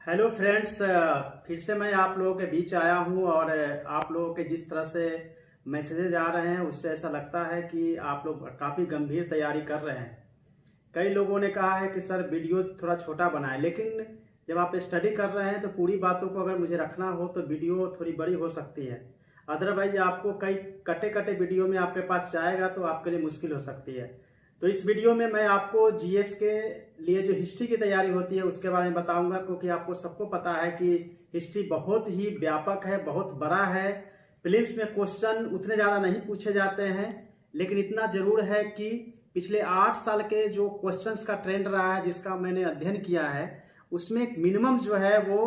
Hello friends, फिर से मैं आप लोगों के बीच आया हूं और आप लोगों के जिस तरह से मैसेजेज आ रहे हैं उससे ऐसा लगता है कि आप लोग काफ़ी गंभीर तैयारी कर रहे हैं। कई लोगों ने कहा है कि सर वीडियो थोड़ा छोटा बनाएं, लेकिन जब आप स्टडी कर रहे हैं तो पूरी बातों को अगर मुझे रखना हो तो वीडियो थोड़ी बड़ी हो सकती है। अदरवाइज आपको कई कटे कटे वीडियो में आपके पास जाएगा तो आपके लिए मुश्किल हो सकती है। तो इस वीडियो में मैं आपको जीएस के लिए जो हिस्ट्री की तैयारी होती है उसके बारे में बताऊंगा, क्योंकि आपको सबको पता है कि हिस्ट्री बहुत ही व्यापक है, बहुत बड़ा है। प्रीलिम्स में क्वेश्चन उतने ज़्यादा नहीं पूछे जाते हैं, लेकिन इतना जरूर है कि पिछले 8 साल के जो क्वेश्चंस का ट्रेंड रहा है, जिसका मैंने अध्ययन किया है, उसमें मिनिमम जो है वो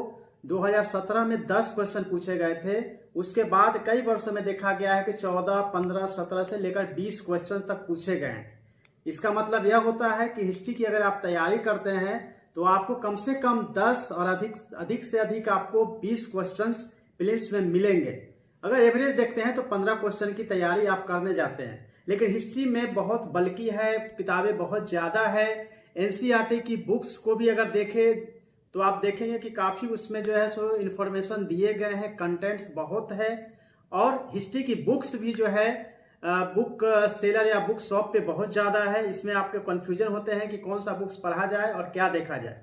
2017 में 10 क्वेश्चन पूछे गए थे। उसके बाद कई वर्षों में देखा गया है कि 14, 15, 17 से लेकर 20 क्वेश्चन तक पूछे गए हैं। इसका मतलब यह होता है कि हिस्ट्री की अगर आप तैयारी करते हैं तो आपको कम से कम 10 और अधिक से अधिक आपको 20 क्वेश्चंस प्रीलिम्स में मिलेंगे। अगर एवरेज देखते हैं तो 15 क्वेश्चन की तैयारी आप करने जाते हैं, लेकिन हिस्ट्री में बहुत बल्कि है, किताबें बहुत ज्यादा है। एनसीईआरटी की बुक्स को भी अगर देखें तो आप देखेंगे कि काफी उसमें जो है सो इन्फॉर्मेशन दिए गए हैं, कंटेंट्स बहुत है। और हिस्ट्री की बुक्स भी जो है बुक सेलर या बुक शॉप पे बहुत ज़्यादा है। इसमें आपके कन्फ्यूजन होते हैं कि कौन सा बुक्स पढ़ा जाए और क्या देखा जाए।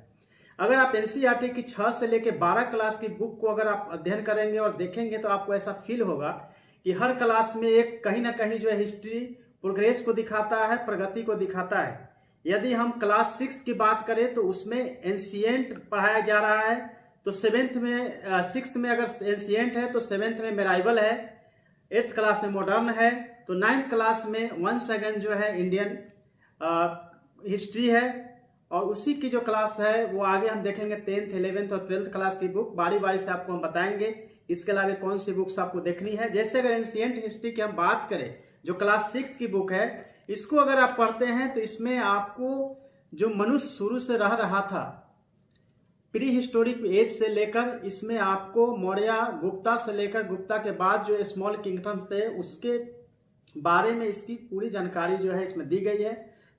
अगर आप एनसीईआरटी की 6 से लेकर 12 क्लास की बुक को अगर आप अध्ययन करेंगे और देखेंगे तो आपको ऐसा फील होगा कि हर क्लास में एक कहीं ना कहीं जो है हिस्ट्री प्रोग्रेस को दिखाता है, प्रगति को दिखाता है। यदि हम क्लास 6 की बात करें तो उसमें एंशिएंट पढ़ाया जा रहा है, तो 7th में 6th में अगर एंशिएंट है तो 7th में मेराइवल है, 8th क्लास में मॉडर्न है, तो 9th क्लास में वंस अगेन जो है इंडियन हिस्ट्री है। और उसी की जो क्लास है वो आगे हम देखेंगे 10th, 11th और 12th क्लास की बुक बारी बारी से आपको हम बताएंगे। इसके अलावा कौन सी बुक्स आपको देखनी है। जैसे अगर एंशिएंट हिस्ट्री की हम बात करें, जो क्लास 6 की बुक है, इसको अगर आप पढ़ते हैं तो इसमें आपको जो मनुष्य शुरू से रह रहा था प्री हिस्टोरिक एज से लेकर, इसमें आपको मौर्य, गुप्ता से लेकर गुप्ता के बाद जो स्मॉल किंगडम्स थे उसके बारे में इसकी पूरी जानकारी जो है इसमें दी गई है।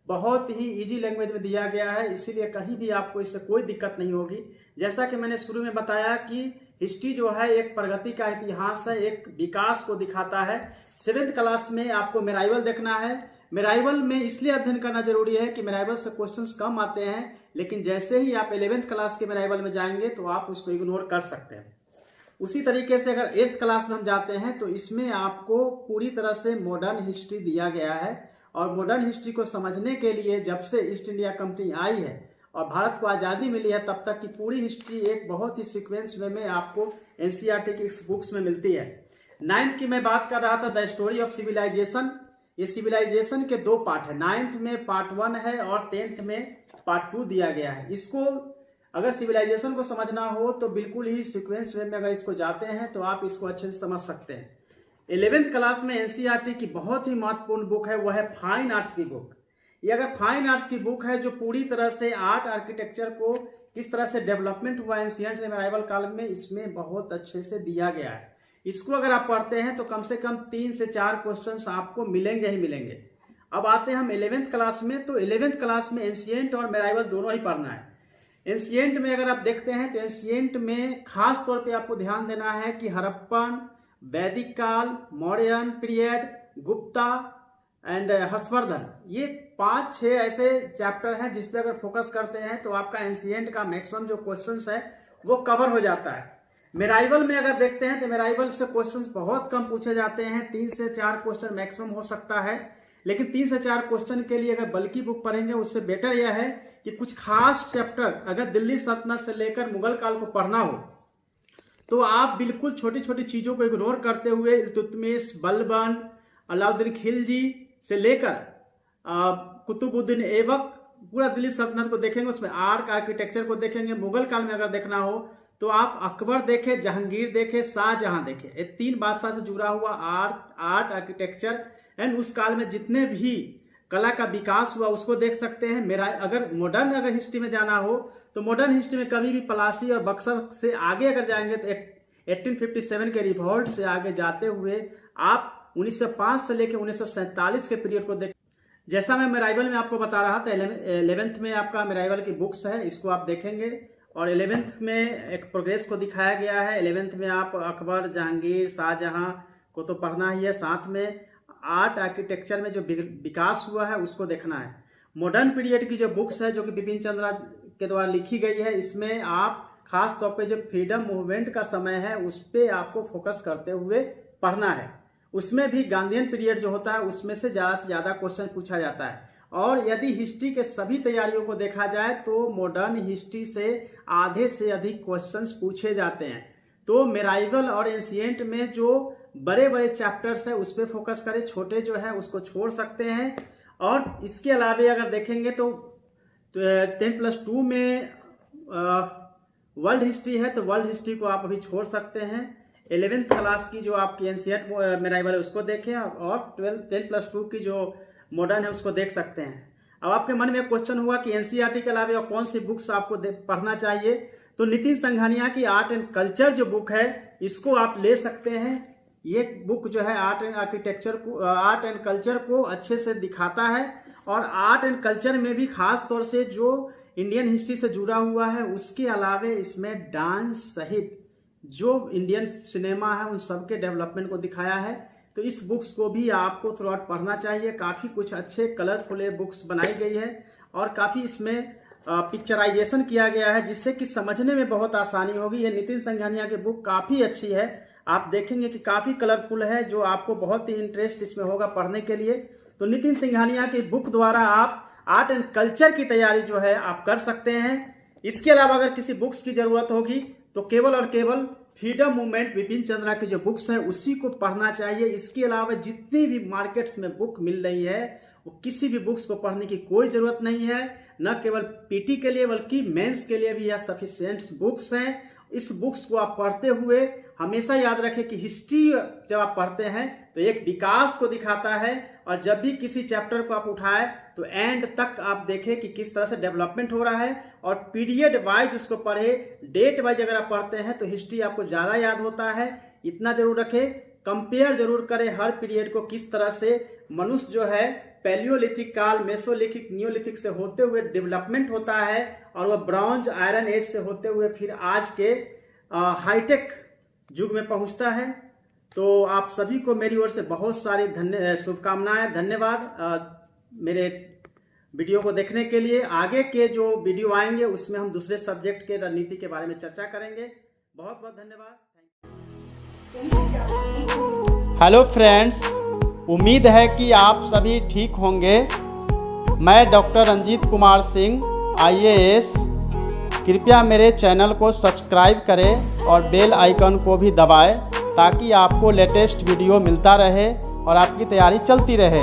बहुत ही इजी लैंग्वेज में दिया गया है, इसीलिए कहीं भी आपको इससे कोई दिक्कत नहीं होगी। जैसा कि मैंने शुरू में बताया कि हिस्ट्री जो है एक प्रगति का इतिहास है, एक विकास को दिखाता है। 7th क्लास में आपको मेराइवल देखना है। मेराइवल में इसलिए अध्ययन करना जरूरी है कि मेराइवल से क्वेश्चंस कम आते हैं, लेकिन जैसे ही आप 11th क्लास के मेराइवल में जाएंगे तो आप उसको इग्नोर कर सकते हैं। उसी तरीके से अगर 8th क्लास में हम जाते हैं तो इसमें आपको पूरी तरह से मॉडर्न हिस्ट्री दिया गया है। और मॉडर्न हिस्ट्री को समझने के लिए जब से ईस्ट इंडिया कंपनी आई है और भारत को आज़ादी मिली है तब तक की पूरी हिस्ट्री एक बहुत ही सीक्वेंस में आपको एनसीईआरटी की बुक्स में मिलती है। 9th की मैं बात कर रहा था, द स्टोरी ऑफ सिविलाइजेशन। ये सिविलाइजेशन के 2 पार्ट है। 9th में पार्ट 1 है और 10th में पार्ट 2 दिया गया है। इसको अगर सिविलाइजेशन को समझना हो तो बिल्कुल ही सीक्वेंस वे में अगर इसको जाते हैं तो आप इसको अच्छे से समझ सकते हैं। 11th क्लास में एनसीईआरटी की बहुत ही महत्वपूर्ण बुक है, वो है फाइन आर्ट्स की बुक। ये अगर फाइन आर्ट्स की बुक है जो पूरी तरह से आर्ट आर्किटेक्चर को किस तरह से डेवलपमेंट हुआ एंशिएंट से मेराइवल काल में, इसमें बहुत अच्छे से दिया गया है। इसको अगर आप पढ़ते हैं तो कम से कम 3 से 4 क्वेश्चन आपको मिलेंगे ही मिलेंगे। अब आते हैं हम 11th क्लास में, तो 11th क्लास में एंशिएंट और मेराइवल दोनों ही पढ़ना है। एंशिएंट में अगर आप देखते हैं तो एंशिएंट में खास तौर पे आपको ध्यान देना है कि हड़प्पन, वैदिक काल, मौर्यन पीरियड, गुप्ता एंड हर्षवर्धन, ये 5-6 ऐसे चैप्टर हैं जिस पे अगर फोकस करते हैं तो आपका एंशिएंट का मैक्सिमम जो क्वेश्चंस है वो कवर हो जाता है। मेराइवल में अगर देखते हैं तो मेराइवल से क्वेश्चंस बहुत कम पूछे जाते हैं, 3 से 4 क्वेश्चन मैक्सिमम हो सकता है। लेकिन 3 से 4 क्वेश्चन के लिए अगर बल्कि बुक पढ़ेंगे उससे बेटर यह है कि कुछ खास चैप्टर अगर दिल्ली सल्तनत से लेकर मुगल काल को पढ़ना हो तो आप बिल्कुल छोटी छोटी चीजों को इग्नोर करते हुए इल्तुतमिश, बलबन, अलाउद्दीन खिलजी से लेकर कुतुबुद्दीन ऐबक पूरा दिल्ली सल्तनत को देखेंगे, उसमें आर्क आर्किटेक्चर को देखेंगे। मुगल काल में अगर देखना हो तो आप अकबर देखें, जहांगीर देखें, शाहजहां देखें। ये 3 बादशाह से जुड़ा हुआ आर्ट आर्किटेक्चर एंड उस काल में जितने भी कला का विकास हुआ उसको देख सकते हैं। मेरा अगर मॉडर्न हिस्ट्री में जाना हो तो मॉडर्न हिस्ट्री में कभी भी पलासी और बक्सर से आगे अगर जाएंगे तो 1857 के रिवॉल्ट से आगे जाते हुए आप 1905 से लेकर 1947 के पीरियड को देख। जैसा मैं मेराइवल में आपको बता रहा था, 11th में आपका मेराइवल की बुक्स है, इसको आप देखेंगे और 11th में एक प्रोग्रेस को दिखाया गया है। 11th में आप अकबर, जहांगीर, शाहजहां को तो पढ़ना ही है, साथ में आर्ट आर्किटेक्चर में जो विकास हुआ है उसको देखना है। मॉडर्न पीरियड की जो बुक्स है जो कि बिपिन चंद्रा के द्वारा लिखी गई है, इसमें आप खास तौर पे जो फ्रीडम मूवमेंट का समय है उस पर आपको फोकस करते हुए पढ़ना है। उसमें भी गांधीयन पीरियड जो होता है उसमें से ज़्यादा क्वेश्चन पूछा जाता है। और यदि हिस्ट्री के सभी तैयारियों को देखा जाए तो मॉडर्न हिस्ट्री से आधे से अधिक क्वेश्चंस पूछे जाते हैं। तो मेराइवल और एंशिएंट में जो बड़े बड़े चैप्टर्स है उस पर फोकस करें, छोटे जो है उसको छोड़ सकते हैं। और इसके अलावे अगर देखेंगे तो 10+2 में वर्ल्ड हिस्ट्री है, तो वर्ल्ड हिस्ट्री को आप अभी छोड़ सकते हैं। 11th क्लास की जो आपकी एंशिएंट मेराइवल है उसको देखें, और 10+2 की जो मॉडर्न है उसको देख सकते हैं। अब आपके मन में क्वेश्चन हुआ कि एनसीईआरटी के अलावा और कौन सी बुक्स आपको पढ़ना चाहिए, तो नितिन संघानिया की आर्ट एंड कल्चर जो बुक है इसको आप ले सकते हैं। ये बुक जो है आर्ट एंड आर्किटेक्चर को, आर्ट एंड कल्चर को अच्छे से दिखाता है। और आर्ट एंड कल्चर में भी खास तौर से जो इंडियन हिस्ट्री से जुड़ा हुआ है उसके अलावे इसमें डांस सहित जो इंडियन सिनेमा है उन सब के डेवलपमेंट को दिखाया है। तो इस बुक्स को भी आपको थ्रू आउट पढ़ना चाहिए। काफ़ी कुछ अच्छे कलरफुल बुक्स बनाई गई है और काफ़ी इसमें पिक्चराइजेशन किया गया है जिससे कि समझने में बहुत आसानी होगी। ये नितिन संघानिया की बुक काफ़ी अच्छी है, आप देखेंगे कि काफ़ी कलरफुल है, जो आपको बहुत ही इंटरेस्ट इसमें होगा पढ़ने के लिए। तो नितिन संघानिया की बुक द्वारा आप आर्ट एंड कल्चर की तैयारी जो है आप कर सकते हैं। इसके अलावा अगर किसी बुक्स की जरूरत होगी तो केवल और केवल फ्रीडम मूवमेंट बिपिन चंद्रा की जो बुक्स है उसी को पढ़ना चाहिए। इसके अलावा जितनी भी मार्केट्स में बुक मिल रही है वो किसी भी बुक्स को पढ़ने की कोई जरूरत नहीं है। न केवल पीटी के लिए बल्कि मेंस के लिए भी यह सफिशिएंट बुक्स हैं। इस बुक्स को आप पढ़ते हुए हमेशा याद रखें कि हिस्ट्री जब आप पढ़ते हैं तो एक विकास को दिखाता है, और जब भी किसी चैप्टर को आप उठाएं तो एंड तक आप देखें कि किस तरह से डेवलपमेंट हो रहा है। और पीरियड वाइज उसको पढ़े, डेट वाइज अगर आप पढ़ते हैं तो हिस्ट्री आपको ज़्यादा याद होता है। इतना जरूर रखें, कंपेयर जरूर करें हर पीरियड को, किस तरह से मनुष्य जो है पैलियोलिथिक काल, मेसोलिथिक, नियोलिथिक से होते हुए डेवलपमेंट होता है, और वह ब्रॉन्ज आयरन एज से होते हुए फिर आज के हाईटेक युग में पहुंचता है। तो आप सभी को मेरी ओर से बहुत सारी शुभकामनाएं, धन्यवाद मेरे वीडियो को देखने के लिए। आगे के जो वीडियो आएंगे उसमें हम दूसरे सब्जेक्ट के रणनीति के बारे में चर्चा करेंगे। बहुत बहुत धन्यवाद। हेलो फ्रेंड्स, उम्मीद है कि आप सभी ठीक होंगे। मैं डॉक्टर रंजीत कुमार सिंह, IAS। कृपया मेरे चैनल को सब्सक्राइब करें और बेल आइकन को भी दबाएं ताकि आपको लेटेस्ट वीडियो मिलता रहे और आपकी तैयारी चलती रहे।